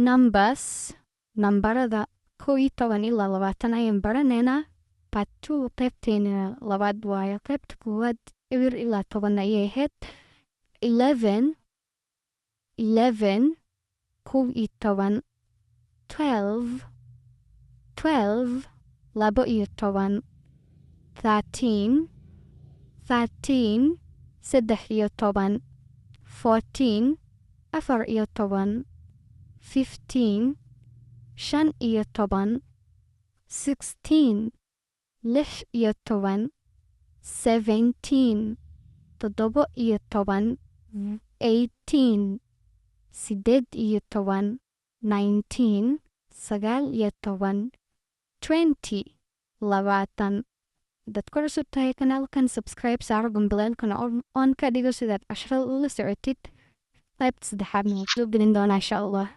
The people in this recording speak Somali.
numbers nambarada 11 ilaa 20 ayaan baraneynaa. Part 2 qaybteena labaad waaye. Qaybta koowaad eber ilaa 10 ayay ahayd. 11 11 11 12 12 12 13 13 13 14 14 15 15 16 16 17 17 18 18 19 19 20 20 dad ku cusub tahay kanaalkan subscribe saaro gambaleelkana on ka dhigo sidaad casharada ula socotid qaybta saddexaadna waan soo gelin doonaa insha allah.